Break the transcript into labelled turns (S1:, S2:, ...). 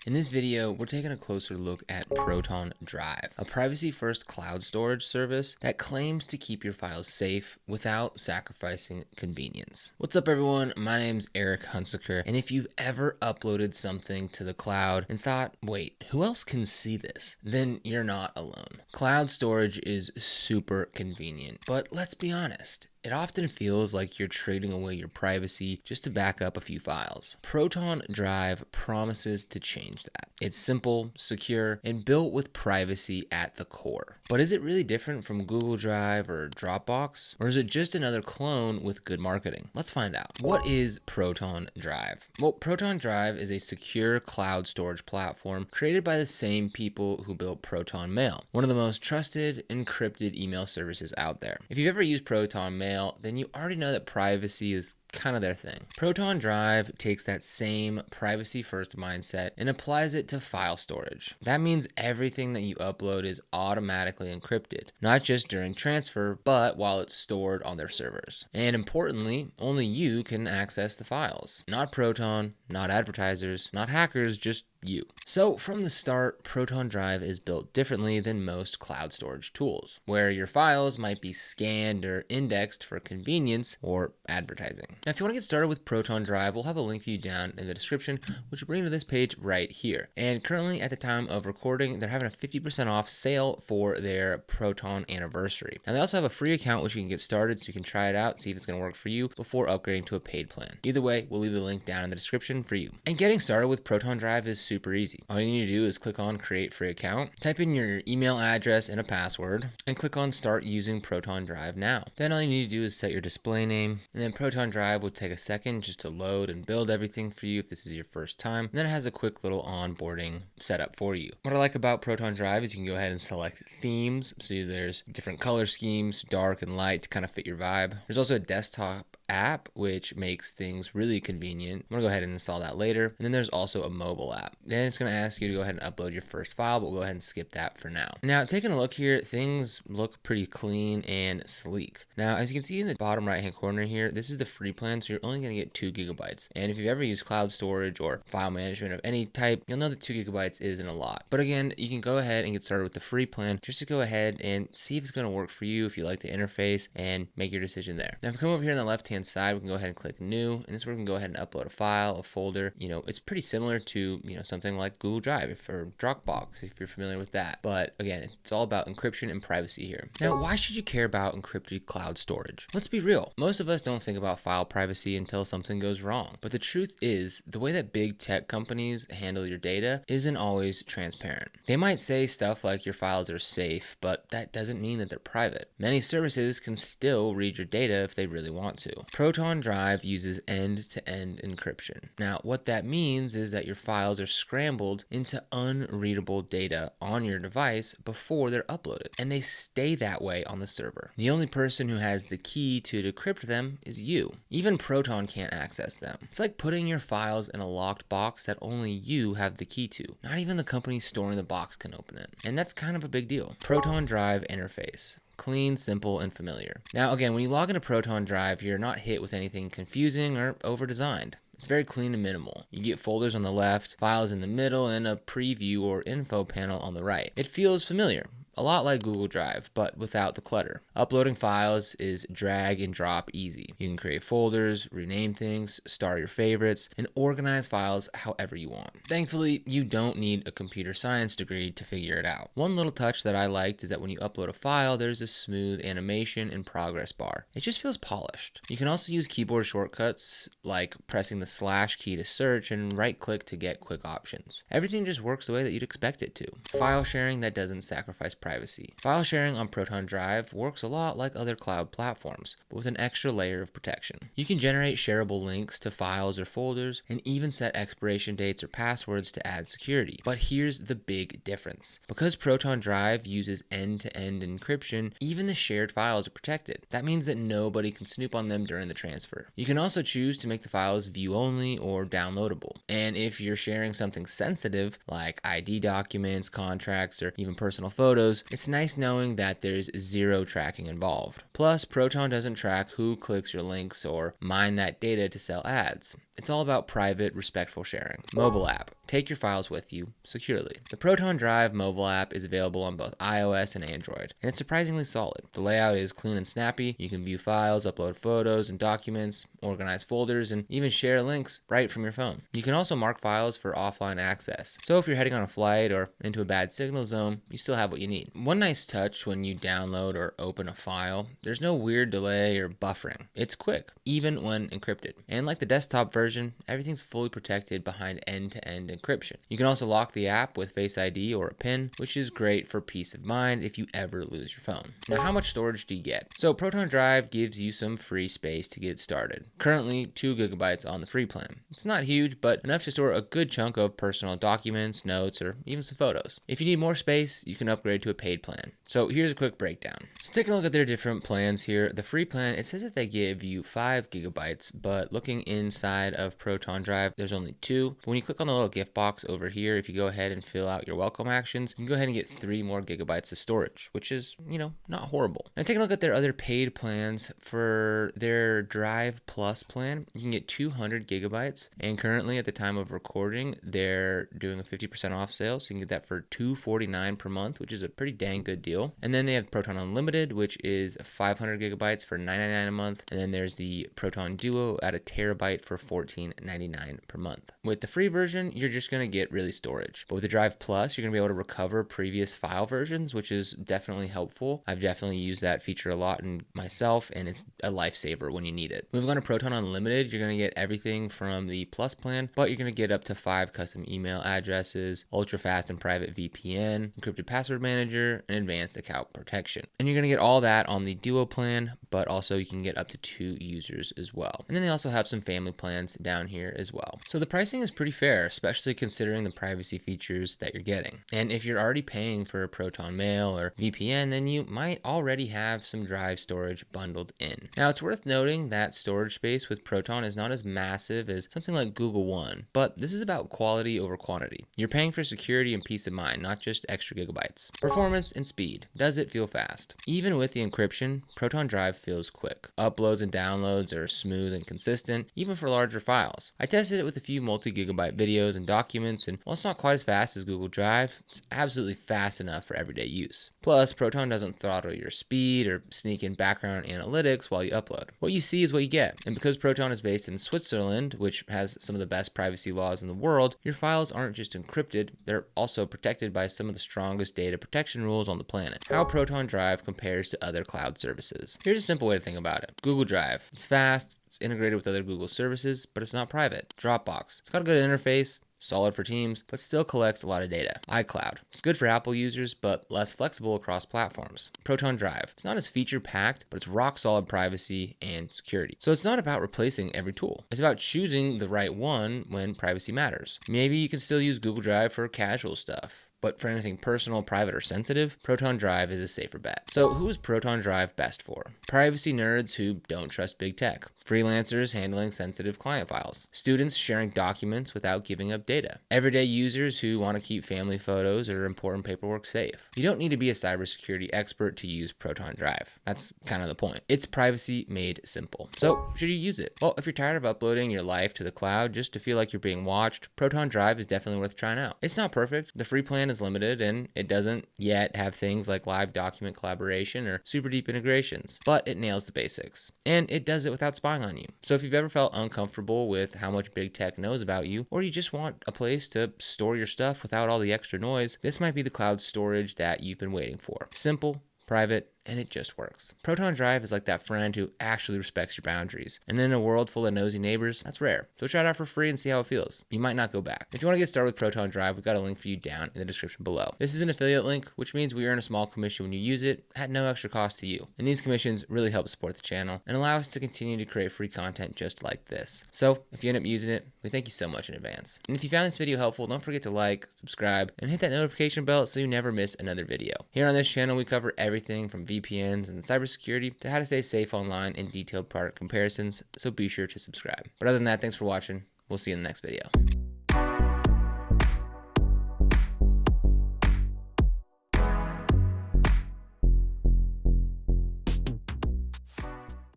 S1: In this video, we're taking a closer look at Proton Drive, a privacy-first cloud storage service that claims to keep your files safe without sacrificing convenience. What's up, everyone? My name's Eric Hunsaker, and if you've ever uploaded something to the cloud and thought, wait, who else can see this? Then you're not alone. Cloud storage is super convenient, but let's be honest, it often feels like you're trading away your privacy just to back up a few files. Proton Drive promises to change that. It's simple, secure, and built with privacy at the core. But is it really different from Google Drive or Dropbox? Or is it just another clone with good marketing? Let's find out. What is Proton Drive? Well, Proton Drive is a secure cloud storage platform created by the same people who built Proton Mail, one of the most trusted encrypted email services out there. If you've ever used Proton Mail, then you already know that privacy is kind of their thing. Proton Drive takes that same privacy-first mindset and applies it to file storage. That means everything that you upload is automatically encrypted, not just during transfer, but while it's stored on their servers. And importantly, only you can access the files. Not Proton, not advertisers, not hackers, just you. So from the start, Proton Drive is built differently than most cloud storage tools, where your files might be scanned or indexed for convenience or advertising. Now, if you want to get started with Proton Drive, we'll have a link for you down in the description, which will bring you to this page right here. And currently, at the time of recording, they're having a 50% off sale for their Proton anniversary. And they also have a free account, which you can get started so you can try it out, see if it's going to work for you before upgrading to a paid plan. Either way, we'll leave the link down in the description for you. And getting started with Proton Drive is super easy. All you need to do is click on Create Free Account, type in your email address and a password, and click on Start Using Proton Drive Now. Then all you need to do is set your display name, and then Proton Drive will take a second just to load and build everything for you if this is your first time. And then it has a quick little onboarding setup for you. What I like about Proton Drive is you can go ahead and select themes. So there's different color schemes, dark and light, to kind of fit your vibe. There's also a desktop app, which makes things really convenient. I'm gonna go ahead and install that later. And then there's also a mobile app. Then it's gonna ask you to go ahead and upload your first file, but we'll go ahead and skip that for now. Now, taking a look here, things look pretty clean and sleek. Now, as you can see in the bottom right hand corner here, this is the free plan, so you're only gonna get 2 gigabytes. And if you've ever used cloud storage or file management of any type, you'll know that 2 gigabytes isn't a lot. But again, you can go ahead and get started with the free plan just to go ahead and see if it's gonna work for you, if you like the interface, and make your decision there. Now, if we come over here on the left hand side, we can go ahead and click new, and this is where we can go ahead and upload a file, a folder. You know, it's pretty similar to, something like Google Drive or Dropbox, if you're familiar with that. But again, it's all about encryption and privacy here. Now, why should you care about encrypted cloud storage? Let's be real. Most of us don't think about file privacy until something goes wrong. But the truth is, the way that big tech companies handle your data isn't always transparent. They might say stuff like your files are safe, but that doesn't mean that they're private. Many services can still read your data if they really want to. Proton Drive uses end-to-end encryption. Now, what that means is that your files are scrambled into unreadable data on your device before they're uploaded, and they stay that way on the server. The only person who has the key to decrypt them is you. Even Proton can't access them. It's like putting your files in a locked box that only you have the key to. Not even the company storing the box can open it. And that's kind of a big deal. Proton Drive interface. Clean, simple, and familiar. Now, again, when you log into Proton Drive, you're not hit with anything confusing or over-designed. It's very clean and minimal. You get folders on the left, files in the middle, and a preview or info panel on the right. It feels familiar. A lot like Google Drive, but without the clutter. Uploading files is drag and drop easy. You can create folders, rename things, star your favorites, and organize files however you want. Thankfully, you don't need a computer science degree to figure it out. One little touch that I liked is that when you upload a file, there's a smooth animation and progress bar. It just feels polished. You can also use keyboard shortcuts like pressing the / key to search and right click to get quick options. Everything just works the way that you'd expect it to. File sharing that doesn't sacrifice privacy. File sharing on Proton Drive works a lot like other cloud platforms, but with an extra layer of protection. You can generate shareable links to files or folders, and even set expiration dates or passwords to add security. But here's the big difference. Because Proton Drive uses end-to-end encryption, even the shared files are protected. That means that nobody can snoop on them during the transfer. You can also choose to make the files view-only or downloadable. And if you're sharing something sensitive, like ID documents, contracts, or even personal photos, photos, it's nice knowing that there's zero tracking involved. Plus, Proton doesn't track who clicks your links or mine that data to sell ads. It's all about private, respectful sharing. Mobile app. Take your files with you securely. The Proton Drive mobile app is available on both iOS and Android, and it's surprisingly solid. The layout is clean and snappy. You can view files, upload photos and documents, organize folders, and even share links right from your phone. You can also mark files for offline access. So if you're heading on a flight or into a bad signal zone, you still have what you need. One nice touch when you download or open a file, there's no weird delay or buffering. It's quick, even when encrypted. And like the desktop version, everything's fully protected behind end-to-end encryption. You can also lock the app with Face ID or a PIN, which is great for peace of mind if you ever lose your phone. Now, how much storage do you get? So Proton Drive gives you some free space to get started. Currently, 2 gigabytes on the free plan. It's not huge, but enough to store a good chunk of personal documents, notes, or even some photos. If you need more space, you can upgrade to a paid plan. So here's a quick breakdown. So taking a look at their different plans here. The free plan, it says that they give you 5 gigabytes, but looking inside of Proton Drive, there's only 2. But when you click on the little gift box over here, if you go ahead and fill out your welcome actions, you can go ahead and get 3 more gigabytes of storage, which is, not horrible. Now taking a look at their other paid plans, for their Drive Plus plan, you can get 200 gigabytes, and currently at the time of recording, they're doing a 50% off sale, so you can get that for $249 per month, which is a pretty dang good deal. And then they have Proton Unlimited, which is 500 gigabytes for $9.99 a month, and then there's the Proton Duo at a terabyte for $14.99 per month. With the free version, you're just going to get really storage. But with the Drive Plus, you're going to be able to recover previous file versions, which is definitely helpful. I've definitely used that feature a lot in myself, and it's a lifesaver when you need it. Moving on to Proton Unlimited, you're going to get everything from the Plus plan, but you're going to get up to 5 custom email addresses, ultra-fast and private VPN, encrypted password manager, and advanced account protection. And you're going to get all that on the Duo plan, but also you can get up to 2 users as well. And then they also have some family plans down here as well. So the pricing is pretty fair, especially considering the privacy features that you're getting. And if you're already paying for Proton Mail or VPN, then you might already have some drive storage bundled in. Now it's worth noting that storage space with Proton is not as massive as something like Google One, but this is about quality over quantity. You're paying for security and peace of mind, not just extra gigabytes. Performance and speed. Does it feel fast? Even with the encryption, Proton Drive feels quick. Uploads and downloads are smooth and consistent, even for larger files. I tested it with a few multi-gigabyte videos and documents, and while it's not quite as fast as Google Drive, it's absolutely fast enough for everyday use. Plus, Proton doesn't throttle your speed or sneak in background analytics while you upload. What you see is what you get. And because Proton is based in Switzerland, which has some of the best privacy laws in the world, your files aren't just encrypted, they're also protected by some of the strongest data protection rules on the planet. How Proton Drive compares to other cloud services. Here's a simple way to think about it. Google Drive. It's fast, it's integrated with other Google services, but it's not private. Dropbox. It's got a good interface, solid for teams, but still collects a lot of data. iCloud. It's good for Apple users, but less flexible across platforms. Proton Drive. It's not as feature-packed, but it's rock-solid privacy and security. So it's not about replacing every tool. It's about choosing the right one when privacy matters. Maybe you can still use Google Drive for casual stuff, but for anything personal, private, or sensitive, Proton Drive is a safer bet. So who is Proton Drive best for? Privacy nerds who don't trust big tech. Freelancers handling sensitive client files. Students sharing documents without giving up data. Everyday users who want to keep family photos or important paperwork safe. You don't need to be a cybersecurity expert to use Proton Drive. That's kind of the point. It's privacy made simple. So should you use it? Well, if you're tired of uploading your life to the cloud just to feel like you're being watched, Proton Drive is definitely worth trying out. It's not perfect. The free plan is limited, and it doesn't yet have things like live document collaboration or super deep integrations, but it nails the basics. And it does it without spying on you. So if you've ever felt uncomfortable with how much big tech knows about you, or you just want a place to store your stuff without all the extra noise, this might be the cloud storage that you've been waiting for. Simple, private, and it just works. Proton Drive is like that friend who actually respects your boundaries. And in a world full of nosy neighbors, that's rare. So try it out for free and see how it feels. You might not go back. If you want to get started with Proton Drive, we've got a link for you down in the description below. This is an affiliate link, which means we earn a small commission when you use it at no extra cost to you. And these commissions really help support the channel and allow us to continue to create free content just like this. So if you end up using it, we thank you so much in advance. And if you found this video helpful, don't forget to like, subscribe, and hit that notification bell so you never miss another video. Here on this channel, we cover everything from VPNs and cybersecurity to how to stay safe online and detailed product comparisons, so be sure to subscribe. But other than that, thanks for watching. We'll see you in the next video.